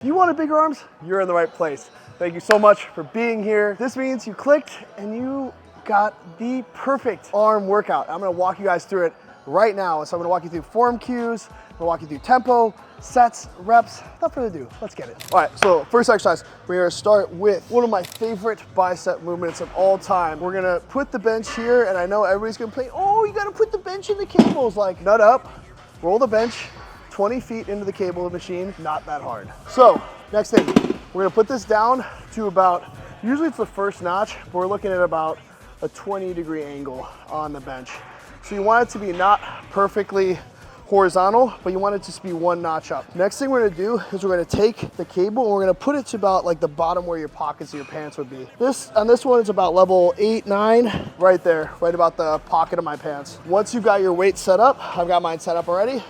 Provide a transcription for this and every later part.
You want bigger arms? You're in the right place. Thank you so much for being here. This means you clicked and you got the perfect arm workout. I'm gonna walk you guys through it right now. So I'm gonna walk you through form cues, I'm gonna walk you through tempo, sets, reps. Without further ado, let's get it. All right, so first exercise, we're gonna start with one of my favorite bicep movements of all time. We're gonna put the bench here, and I know everybody's gonna play, oh, you gotta put the bench in the cables. Like, nut up, roll the bench, 20 feet into the cable machine, not that hard. So, next thing, we're gonna put this down to about, usually it's the first notch, but we're looking at about a 20-degree angle on the bench. So you want it to be not perfectly horizontal, but you want it to just be one notch up. Next thing we're gonna do is we're gonna take the cable and we're gonna put it to about like the bottom where your pockets of your pants would be. On this one, it's about level 8, 9, right there, right about the pocket of my pants. Once you've got your weight set up, I've got mine set up already,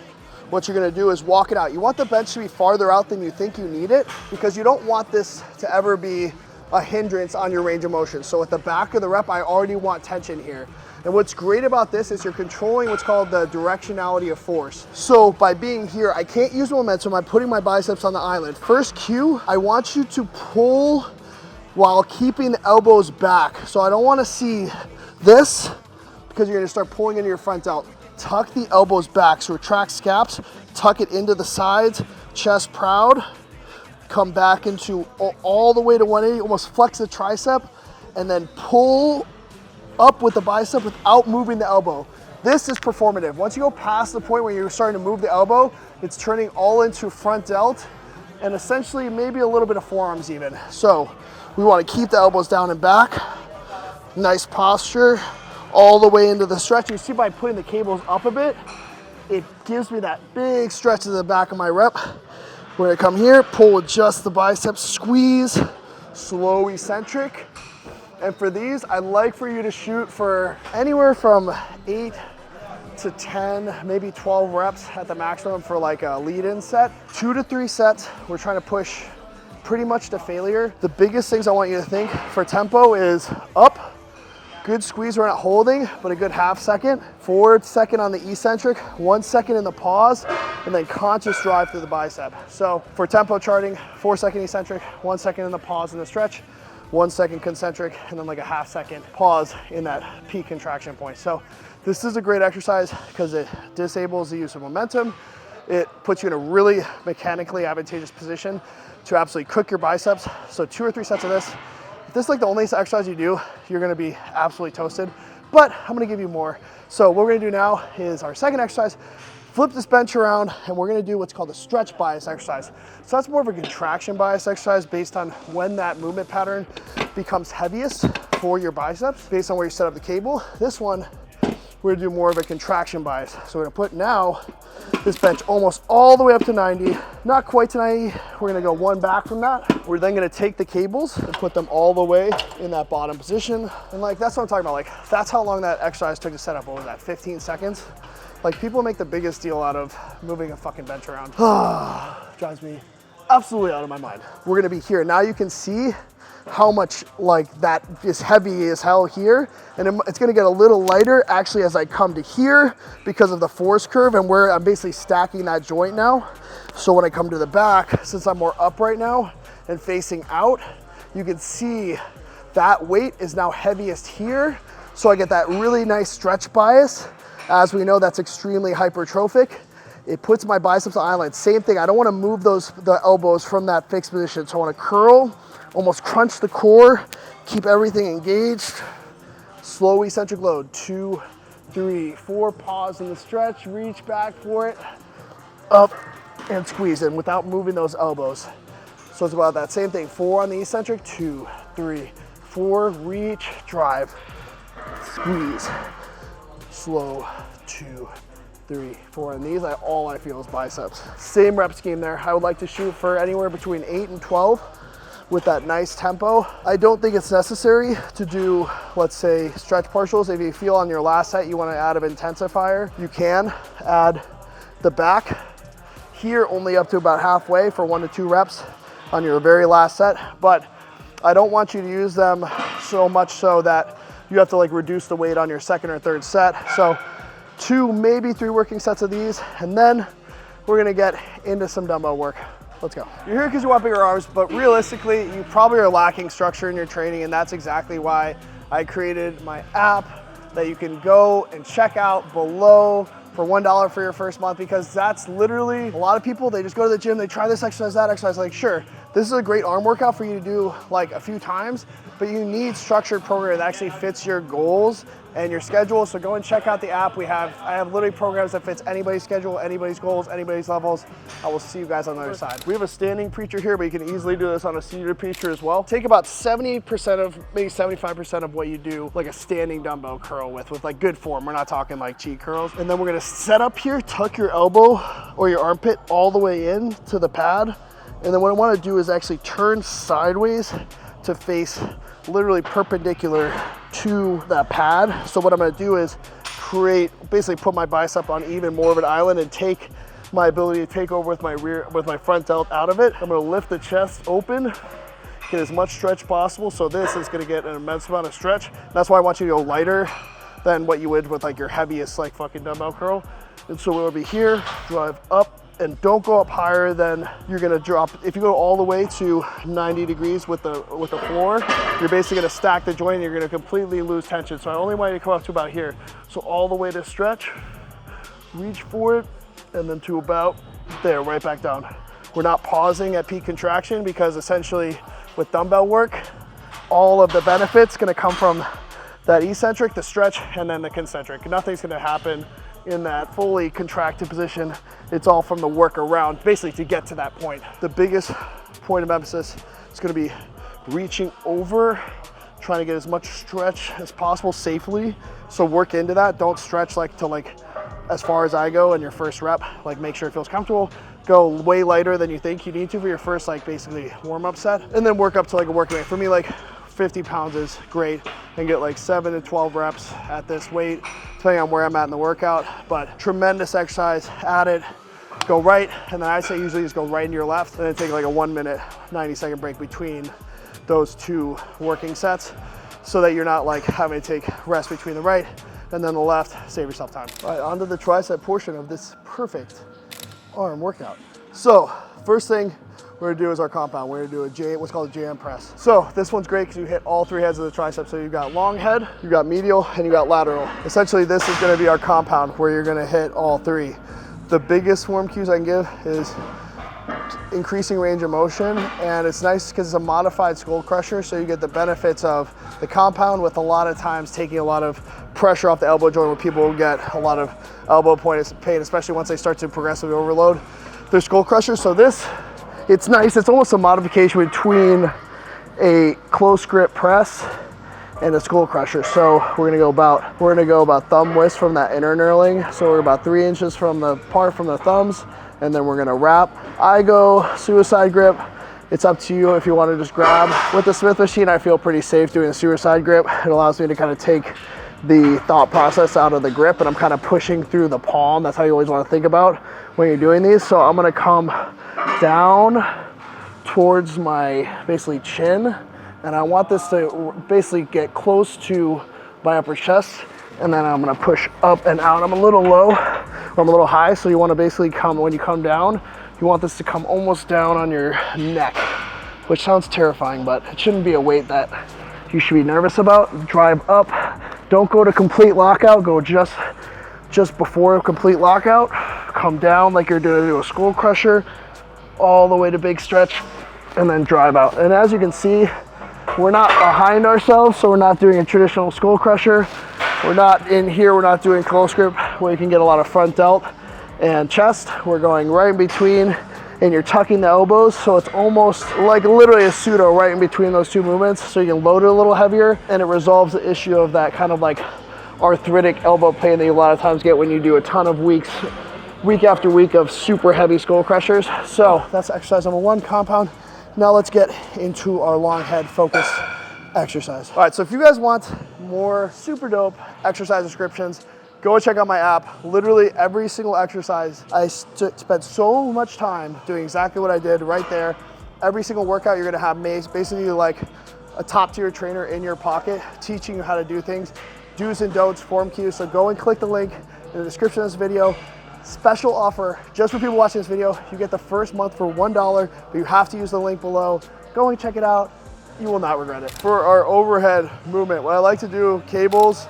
what you're gonna do is walk it out. You want the bench to be farther out than you think you need it, because you don't want this to ever be a hindrance on your range of motion. So at the back of the rep, I already want tension here. And what's great about this is you're controlling what's called the directionality of force. So by being here, I can't use momentum. I'm putting my biceps on the island. First cue, I want you to pull while keeping the elbows back. So I don't wanna see this, because you're gonna start pulling into your front delt. Tuck the elbows back, so retract scaps, tuck it into the sides, chest proud, come back into all the way to 180, almost flex the tricep, and then pull up with the bicep without moving the elbow. This is performative. Once you go past the point where you're starting to move the elbow, it's turning all into front delt and essentially maybe a little bit of forearms even. So we want to keep the elbows down and back. Nice posture. All the way into the stretch. You see by putting the cables up a bit, it gives me that big stretch to the back of my rep. We're gonna come here, pull with just the biceps, squeeze, slow eccentric. And for these, I'd like for you to shoot for anywhere from 8 to 10, maybe 12 reps at the maximum for like a lead-in set. 2 to 3 sets, we're trying to push pretty much to failure. The biggest things I want you to think for tempo is up, good squeeze, we're not holding, but a good half second. Forward second on the eccentric, 1 second in the pause, and then conscious drive through the bicep. So for tempo charting, 4 second eccentric, 1 second in the pause in the stretch, 1 second concentric, and then like a half second pause in that peak contraction point. So this is a great exercise because it disables the use of momentum. It puts you in a really mechanically advantageous position to absolutely cook your biceps. So 2 or 3 sets of this. If this is like the only exercise you do, you're gonna be absolutely toasted, but I'm gonna give you more. So what we're gonna do now is our second exercise, flip this bench around, and we're gonna do what's called a stretch bias exercise. So that's more of a contraction bias exercise based on when that movement pattern becomes heaviest for your biceps, based on where you set up the cable. This one, we're gonna do more of a contraction bias. So we're gonna put now this bench almost all the way up to 90, not quite to 90. We're gonna go one back from that. We're then gonna take the cables and put them all the way in that bottom position. And like, that's what I'm talking about. Like, that's how long that exercise took to set up. What was that, 15 seconds? Like, people make the biggest deal out of moving a fucking bench around. Drives me absolutely out of my mind. We're gonna be here. Now you can see how much like that is heavy as hell here, and it's gonna get a little lighter actually as I come to here because of the force curve and where I'm basically stacking that joint now. So when I come to the back, since I'm more up right now and facing out, you can see that weight is now heaviest here. So I get that really nice stretch bias. As we know, that's extremely hypertrophic. It puts my biceps on island. Same thing, I don't wanna move the elbows from that fixed position. So I wanna curl, almost crunch the core, keep everything engaged. Slow eccentric load, 2, 3, 4, pause in the stretch, reach back for it, up and squeeze in without moving those elbows. So it's about that same thing, 4 on the eccentric, 2, 3, 4, reach, drive, squeeze, slow, 2, 3, 4 on these. All I feel is biceps. Same rep scheme there. I would like to shoot for anywhere between 8 and 12 with that nice tempo. I don't think it's necessary to do, let's say, stretch partials. If you feel on your last set you want to add an intensifier, you can add the back here only up to about halfway for 1 to 2 reps on your very last set. But I don't want you to use them so much so that you have to like reduce the weight on your second or third set. So 2, maybe 3 working sets of these, and then we're gonna get into some dumbbell work. Let's go. You're here because you want bigger arms, but realistically, you probably are lacking structure in your training, and that's exactly why I created my app that you can go and check out below for $1 for your first month, because that's literally, a lot of people, they just go to the gym, they try this exercise, that exercise, like sure, this is a great arm workout for you to do like a few times, but you need structured program that actually fits your goals and your schedule. So go and check out the app. I have literally programs that fits anybody's schedule, anybody's goals, anybody's levels. I will see you guys on the other side. We have a standing preacher here, but you can easily do this on a seated preacher as well. Take about 70% of, maybe 75% of what you do, like a standing dumbbell curl with like good form. We're not talking like cheat curls. And then we're gonna set up here, tuck your elbow or your armpit all the way in to the pad. And then what I wanna do is actually turn sideways to face literally perpendicular to that pad. So what I'm gonna do is basically put my bicep on even more of an island and take my ability to take over with my front delt out of it. I'm gonna lift the chest open, get as much stretch possible. So this is gonna get an immense amount of stretch. That's why I want you to go lighter than what you would with like your heaviest like fucking dumbbell curl. And so we'll be here, drive up, and don't go up higher than you're gonna drop. If you go all the way to 90 degrees with the floor, you're basically gonna stack the joint and you're gonna completely lose tension. So I only want you to come up to about here. So all the way to stretch, reach for it, and then to about there, right back down. We're not pausing at peak contraction, because essentially with dumbbell work, all of the benefits gonna come from that eccentric, the stretch, and then the concentric. Nothing's gonna happen in that fully contracted position. It's all from the work around, basically to get to that point. The biggest point of emphasis is gonna be reaching over, trying to get as much stretch as possible safely. So work into that. Don't stretch to as far as I go in your first rep. Like make sure it feels comfortable. Go way lighter than you think you need to for your first basically warm-up set. And then work up to a working weight. For me, 50 pounds is great, and get 7 to 12 reps at this weight, depending on where I'm at in the workout. But tremendous exercise at it. Go right, and then I say usually just go right into your left, and then take a 1 minute, 90-second break between those two working sets, so that you're not having to take rest between the right and then the left. Save yourself time. All right, onto the tricep portion of this perfect arm workout. So first thing we're gonna do is our compound. We're gonna do what's called a JM press. So this one's great because you hit all three heads of the tricep. So you've got long head, you've got medial, and you've got lateral. Essentially, this is gonna be our compound where you're gonna hit all three. The biggest form cues I can give is increasing range of motion, and it's nice because it's a modified skull crusher, so you get the benefits of the compound with a lot of times taking a lot of pressure off the elbow joint, where people will get a lot of elbow pain, especially once they start to progressively overload their skull crusher. So it's nice. It's almost a modification between a close grip press and a skull crusher. So we're gonna go about thumb width from that inner knurling. So we're about 3 inches from the thumbs, and then we're gonna wrap. I go suicide grip. It's up to you if you want to just grab. With the Smith machine, I feel pretty safe doing a suicide grip. It allows me to kind of take the thought process out of the grip, and I'm kind of pushing through the palm. That's how you always want to think about when you're doing these. So I'm gonna come down towards my basically chin, and I want this to basically get close to my upper chest, and then I'm gonna push up and out. I'm a little low, or I'm a little high, so you wanna basically when you come down, you want this to come almost down on your neck, which sounds terrifying, but it shouldn't be a weight that you should be nervous about. Drive up, don't go to complete lockout, go just before a complete lockout. Come down like you're gonna do a skull crusher, all the way to big stretch, and then drive out. And as you can see, we're not behind ourselves, so we're not doing a traditional skull crusher. We're not in here, we're not doing close grip where you can get a lot of front delt and chest. We're going right in between, and you're tucking the elbows, so it's almost like literally a pseudo right in between those two movements, so you can load it a little heavier, and it resolves the issue of that kind of arthritic elbow pain that you a lot of times get when you do a ton of week after week of super heavy skull crushers. So that's exercise number 1, compound. Now let's get into our long head focus exercise. All right, so if you guys want more super dope exercise descriptions, go check out my app. Literally every single exercise, I spent so much time doing exactly what I did right there. Every single workout, you're gonna have basically a top tier trainer in your pocket teaching you how to do things, do's and don'ts, form cues. So go and click the link in the description of this video. special offer just for people watching this video. You get the first month for $1, but you have to use the link below. Go and check it out. You will not regret it. For our overhead movement, what I like to do, cables,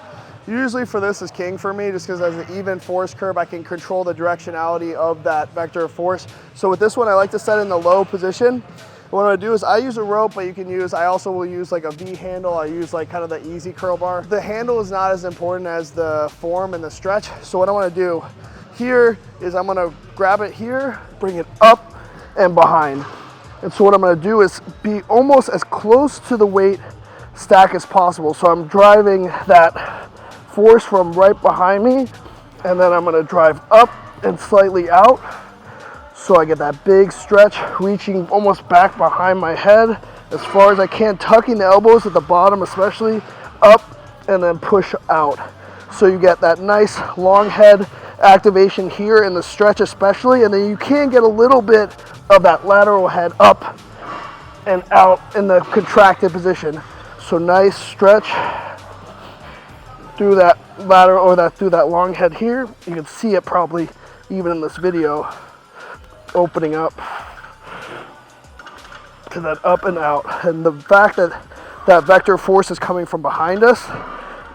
usually for this is king for me, just because as an even force curve, I can control the directionality of that vector of force. So with this one, I like to set in the low position. What I do is I use a rope, but I also will use like a V handle. I use like kind of the easy curl bar. The handle is not as important as the form and the stretch. So what I want to do here is I'm going to grab it here, bring it up and behind. And so what I'm going to do is be almost as close to the weight stack as possible. So I'm driving that force from right behind me, and then I'm going to drive up and slightly out. So I get that big stretch, reaching almost back behind my head as far as I can, tucking the elbows at the bottom especially, up and then push out. So you get that nice long head activation here in the stretch especially, and then you can get a little bit of that lateral head up and out in the contracted position. So nice stretch through that lateral or through that long head here. You can see it probably even in this video, opening up to that up and out. And the fact that that vector force is coming from behind us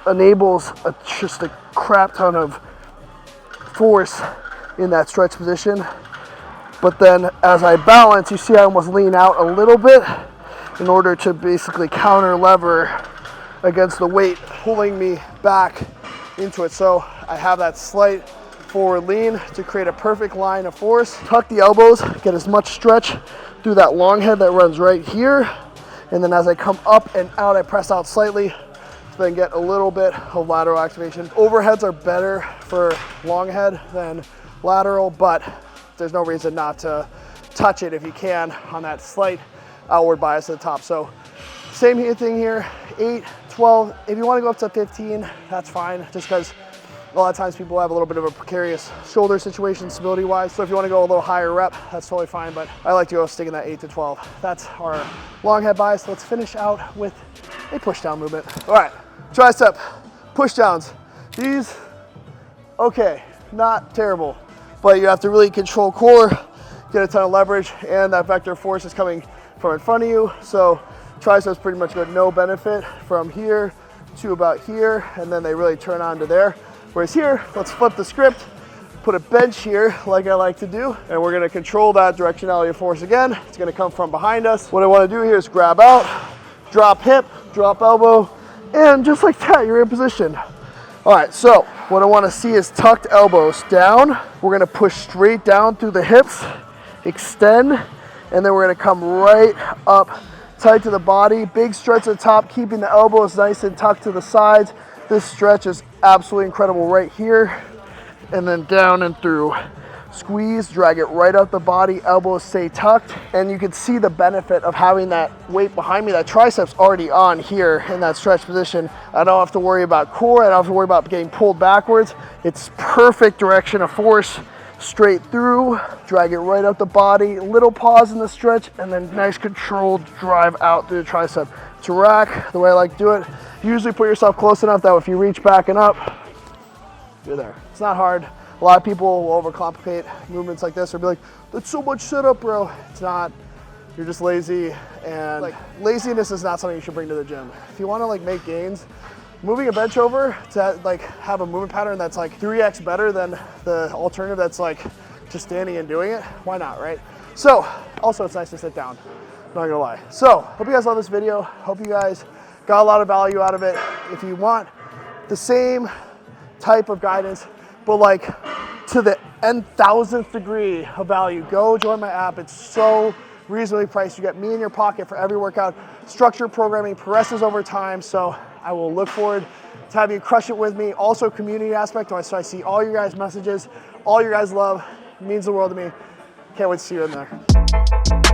enables just a crap ton of force in that stretch position. But then as I balance, you see I almost lean out a little bit in order to basically counter lever against the weight pulling me back into it. So I have that slight forward lean to create a perfect line of force. Tuck the elbows, get as much stretch through that long head that runs right here. And then as I come up and out, I press out slightly to then get a little bit of lateral activation. Overheads are better for long head than lateral, but there's no reason not to touch it if you can on that slight outward bias at the top. So same thing here, 8, 12. If you want to go up to 15, that's fine, just because a lot of times people have a little bit of a precarious shoulder situation stability wise. So if you want to go a little higher rep, that's totally fine, but I like to go sticking that 8 to 12. That's our long head bias. Let's finish out with a push down movement. All right, tricep push downs. These, okay, not terrible, but you have to really control core, get a ton of leverage, and that vector force is coming from in front of you. So triceps pretty much got no benefit from here to about here, and then they really turn on to there. Whereas here, let's flip the script, put a bench here like I like to do, and we're gonna control that directionality of force again. It's gonna come from behind us. What I wanna do here is grab out, drop hip, drop elbow, and just like that, you're in position. All right, so what I wanna see is tucked elbows down. We're gonna push straight down through the hips, extend, and then we're gonna come right up tight to the body. Big stretch at the top, keeping the elbows nice and tucked to the sides. This stretch is absolutely incredible right here, and then down and through. Squeeze, drag it right up the body, elbows stay tucked, and you can see the benefit of having that weight behind me. That triceps already on here in that stretch position. I don't have to worry about core, I don't have to worry about getting pulled backwards. It's perfect direction of force, straight through, drag it right up the body, little pause in the stretch, and then nice controlled drive out through the tricep. To rack, the way I like to do it, usually put yourself close enough that if you reach back and up, you're there. It's not hard. A lot of people will overcomplicate movements like this or be like, that's so much setup, bro. It's not. You're just lazy, and like laziness is not something you should bring to the gym. If you want to like make gains, moving a bench over to like have a movement pattern that's like 3x better than the alternative that's like just standing and doing it, why not, right? So also it's nice to sit down, not gonna lie. So hope you guys love this video. Hope you guys got a lot of value out of it. If you want the same type of guidance, but like to the n,000th degree of value, go join my app. It's so reasonably priced. You get me in your pocket for every workout. Structured programming progresses over time, so I will look forward to having you crush it with me. Also community aspect, so I see all your guys' messages, all your guys' love. It means the world to me. Can't wait to see you in there.